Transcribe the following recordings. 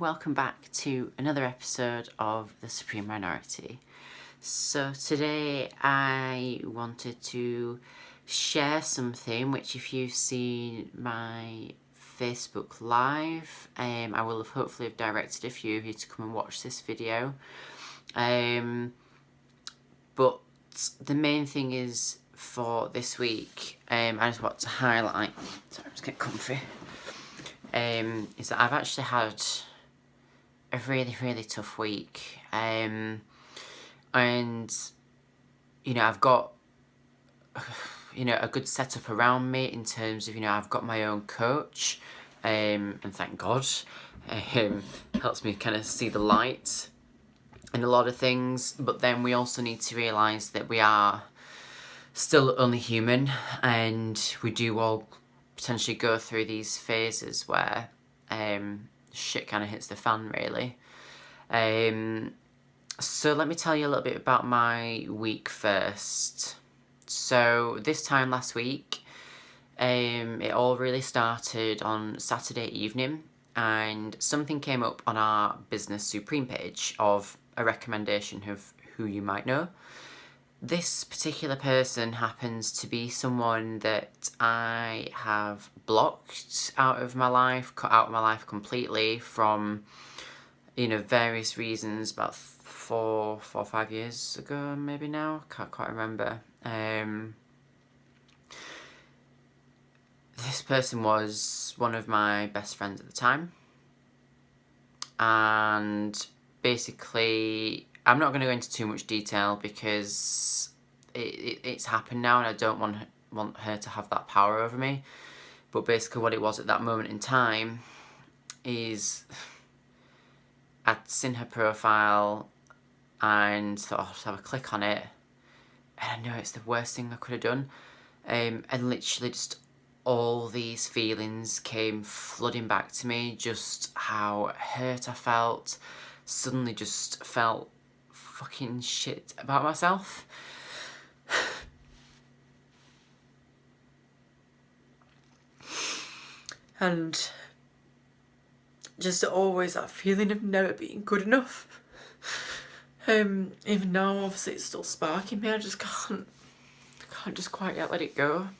welcome back to another episode of The Supreme Minority. So today I wanted to share something which, if you've seen my Facebook Live, I will have hopefully have directed a few of you to come and watch this video. But the main thing is for this week, I just want to highlight, sorry, I'm just getting comfy, is that I've actually had a really tough week. And, you know, I've got, a good setup around me in terms of, I've got my own coach, and thank God, helps me kind of see the light in a lot of things. But then we also need to realise that we are still only human, and we do all potentially go through these phases where shit kind of hits the fan, really. So let me tell you a little bit about my week first. So this time last week, it all really started on Saturday evening, and something came up on our business Supreme page of a recommendation of who you might know. This particular person happens to be someone that I have blocked out of my life, cut out of my life completely from, various reasons, about 4 or 5 years ago, maybe now, can't quite remember. This person was one of my best friends at the time, and basically, I'm not going to go into too much detail because it's happened now, and I don't want her to have that power over me. But basically what it was at that moment in time is I'd seen her profile and thought, I'll just have a click on it. And I know it's the worst thing I could have done. And literally just all these feelings came flooding back to me. Just how hurt I felt. Suddenly just felt fucking shit about myself. And just always that feeling of never being good enough. Even now, obviously, it's still sparking me. I just can't just quite yet let it go.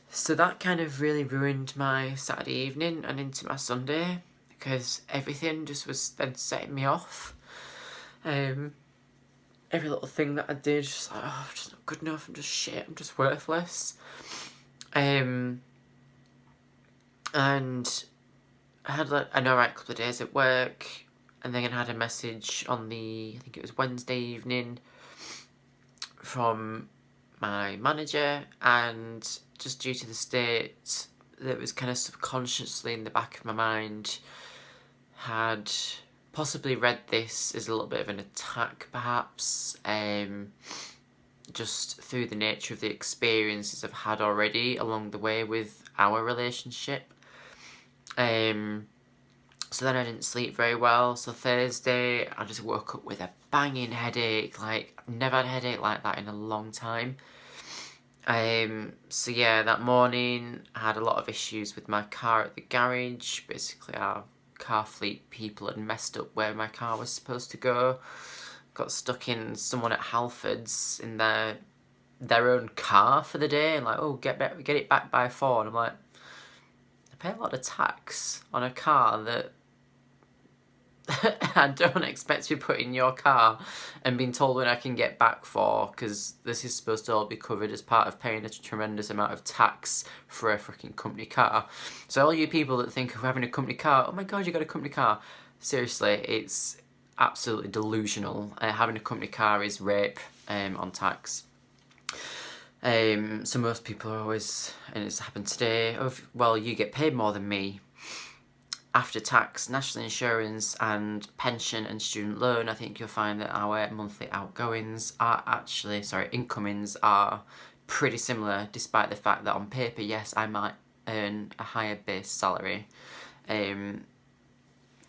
So that kind of really ruined my Saturday evening and into my Sunday, because everything just was then setting me off. Every little thing that I did, just like, oh, I'm just not good enough, I'm just shit, I'm just worthless. And I had an alright couple of days at work, and then I had a message on I think it was Wednesday evening, from my manager, and just due to the state that was kind of subconsciously in the back of my mind, had possibly read this as a little bit of an attack, perhaps, just through the nature of the experiences I've had already along the way with our relationship. So then I didn't sleep very well. So Thursday, I just woke up with a banging headache. Like, I've never had a headache like that in a long time. So yeah, that morning I had a lot of issues with my car at the garage. Basically, our car fleet people had messed up where my car was supposed to go. Got stuck in someone at Halfords in their own car for the day, and like, oh, get it back by 4. And I'm like, I pay a lot of tax on a car that I don't expect to be put in your car and being told when I can get back for, because this is supposed to all be covered as part of paying a tremendous amount of tax for a freaking company car. So all you people that think of having a company car, oh my god, you got a company car. Seriously, it's absolutely delusional. Having a company car is rape on tax. So most people are always, and it's happened today, well, you get paid more than me. After tax, national insurance and pension and student loan, I think you'll find that our monthly incomings are pretty similar, despite the fact that on paper, yes, I might earn a higher base salary.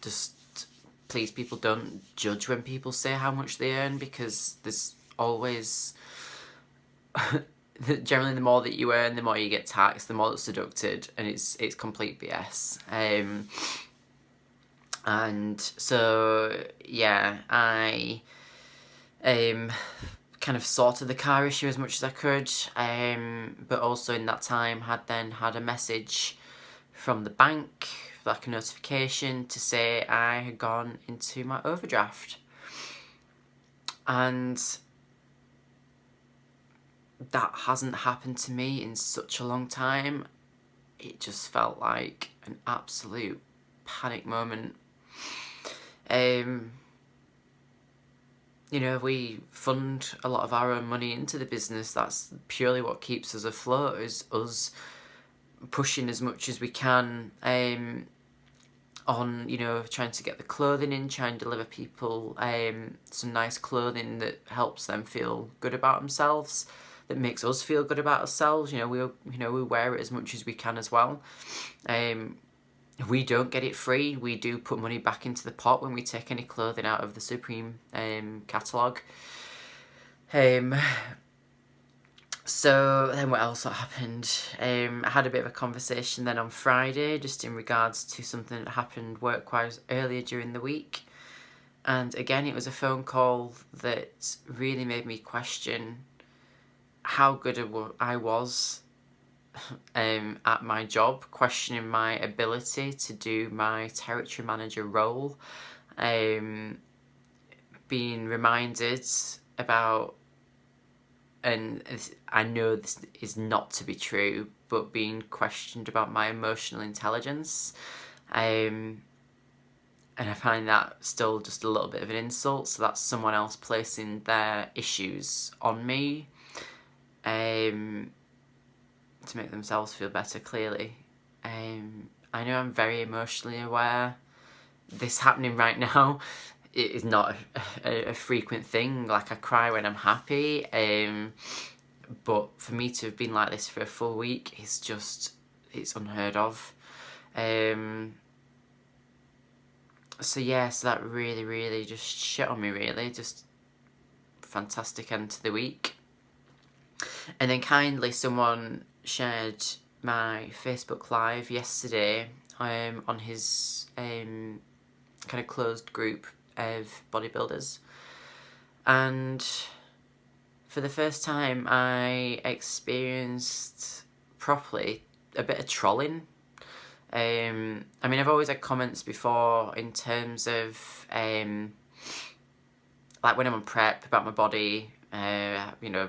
Just please, people, don't judge when people say how much they earn, because there's always generally the more that you earn, the more you get taxed, the more that's deducted, and it's complete BS. And so yeah, I kind of sorted the car issue as much as I could, but also in that time had a message from the bank, like a notification to say I had gone into my overdraft. And that hasn't happened to me in such a long time. It just felt like an absolute panic moment. You know, we fund a lot of our own money into the business. That's purely what keeps us afloat, is us pushing as much as we can on, you know, trying to get the clothing in, trying to deliver people some nice clothing that helps them feel good about themselves, that makes us feel good about ourselves. You know, we wear it as much as we can as well. We don't get it free. We do put money back into the pot when we take any clothing out of the Supreme catalogue. So then what else happened? I had a bit of a conversation then on Friday, just in regards to something that happened work-wise earlier during the week. And again, it was a phone call that really made me question how good I was at my job, questioning my ability to do my territory manager role, being reminded about, and I know this is not to be true, but being questioned about my emotional intelligence, and I find that still just a little bit of an insult. So that's someone else placing their issues on me, to make themselves feel better, clearly. I know I'm very emotionally aware. This happening right now, it is not a frequent thing. Like, I cry when I'm happy, but for me to have been like this for a full week is just, it's unheard of. So yeah, so that really, really just shit on me, really. Just fantastic end to the week. And then kindly someone shared my Facebook Live yesterday on his kind of closed group of bodybuilders. And for the first time, I experienced properly a bit of trolling. I mean, I've always had comments before in terms of like when I'm on prep about my body, you know,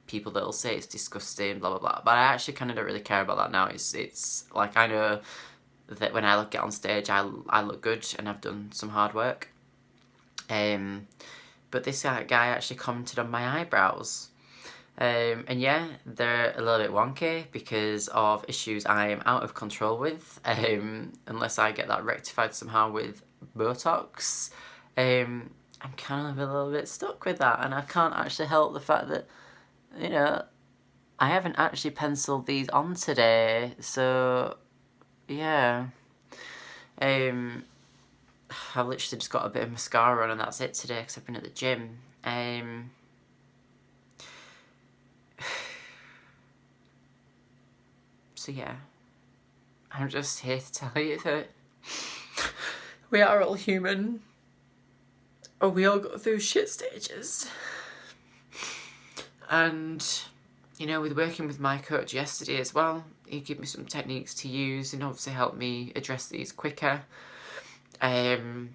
people that'll say it's disgusting, blah blah blah. But I actually kind of don't really care about that now. It's like, I know that when I get on stage, I look good and I've done some hard work. But this guy actually commented on my eyebrows. And yeah, they're a little bit wonky because of issues I am out of control with. Unless I get that rectified somehow with Botox. I'm kind of a little bit stuck with that, and I can't actually help the fact that, you know, I haven't actually penciled these on today, so yeah. I've literally just got a bit of mascara on and that's it today because I've been at the gym. So yeah, I'm just here to tell you that we are all human. Oh, we all go through shit stages. And, you know, with working with my coach yesterday as well, he gave me some techniques to use and obviously helped me address these quicker. And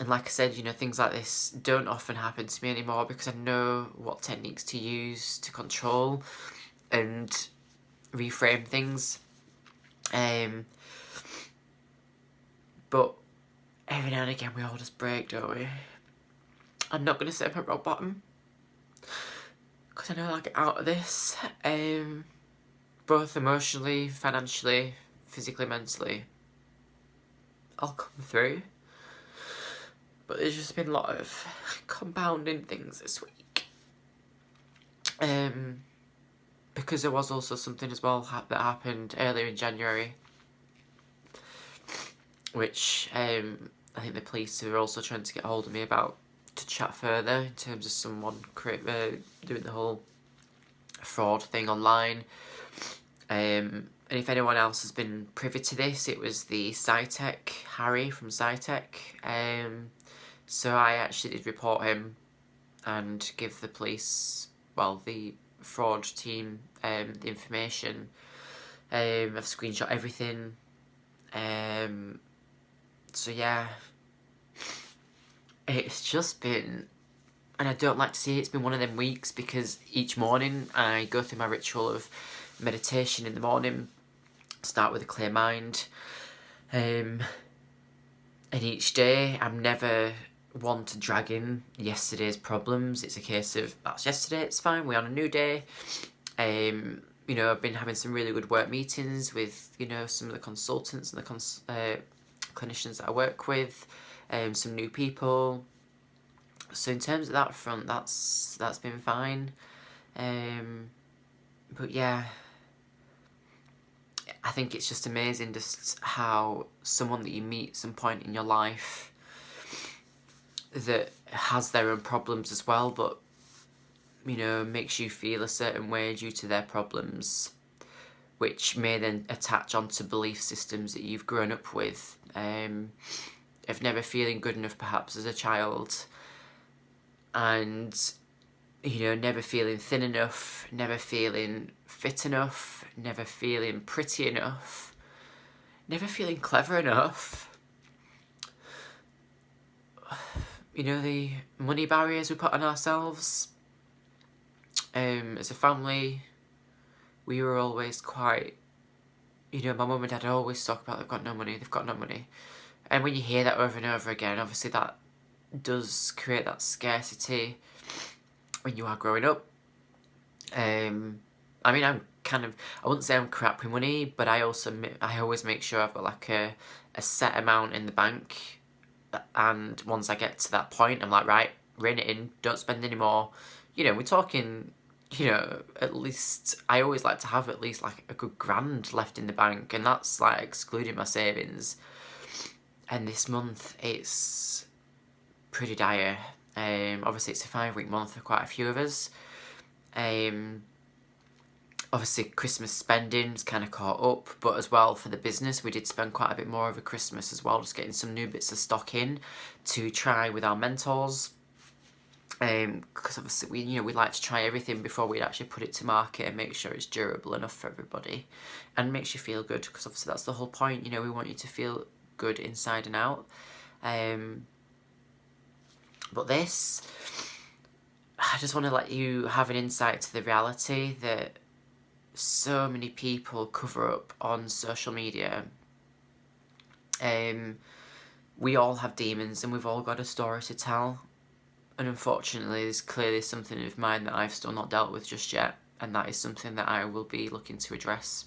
like I said, you know, things like this don't often happen to me anymore because I know what techniques to use to control and reframe things. But every now and again we all just break, don't we? I'm not going to say I'm at rock bottom, because I know I'll get out of this, both emotionally, financially, physically, mentally. I'll come through. But there's just been a lot of compounding things this week. Because there was also something as well that happened earlier in January, which I think the police are also trying to get hold of me about, to chat further in terms of someone doing the whole fraud thing online. And if anyone else has been privy to this, it was the SciTech, Harry from SciTech. So I actually did report him and give the police, well, the fraud team, the information. I've screenshot everything. So yeah, it's just been, and I don't like to say it's been one of them weeks, because each morning I go through my ritual of meditation in the morning, start with a clear mind, and each day I'm never one to drag in yesterday's problems. It's a case of, that's yesterday, it's fine, we're on a new day. You know, I've been having some really good work meetings with, you know, some of the consultants and the clinicians that I work with, some new people. So in terms of that front, that's been fine. But yeah, I think it's just amazing just how someone that you meet at some point in your life that has their own problems as well, but, you know, makes you feel a certain way due to their problems, which may then attach onto belief systems that you've grown up with, of never feeling good enough perhaps as a child, and, you know, never feeling thin enough, never feeling fit enough, never feeling pretty enough, never feeling clever enough. You know, the money barriers we put on ourselves. As a family, we were always quite, you know, my mum and dad always talk about they've got no money. And when you hear that over and over again, obviously that does create that scarcity when you are growing up. I mean, I'm kind of, I wouldn't say I'm crap with money, but I always make sure I've got like a set amount in the bank, and once I get to that point, I'm like, right, rein it in, don't spend any more. You know, we're talking, you know, at least, I always like to have at least like a good £1,000 left in the bank, and that's like excluding my savings. And this month it's pretty dire. Obviously it's a 5-week month for quite a few of us. Obviously Christmas spending's kind of caught up, but as well for the business we did spend quite a bit more over Christmas as well, just getting some new bits of stock in to try with our mentors. Because obviously we like to try everything before we actually put it to market and make sure it's durable enough for everybody and makes you feel good, because obviously that's the whole point, you know, we want you to feel good inside and out. But this, I just want to let you have an insight to the reality that so many people cover up on social media. We all have demons and we've all got a story to tell. And unfortunately, there's clearly something of mine that I've still not dealt with just yet. And that is something that I will be looking to address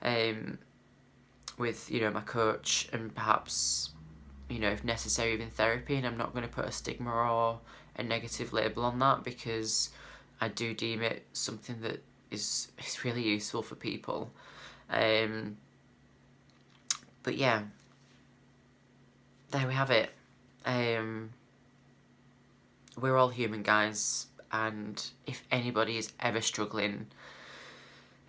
with, you know, my coach, and perhaps, you know, if necessary, even therapy. And I'm not going to put a stigma or a negative label on that, because I do deem it something that is really useful for people. But yeah, there we have it. We're all human, guys, and if anybody is ever struggling,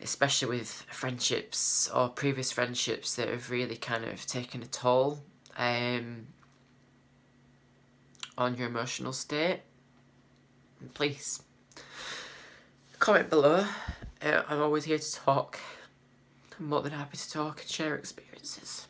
especially with friendships or previous friendships that have really kind of taken a toll on your emotional state, please comment below. I'm always here to talk. I'm more than happy to talk and share experiences.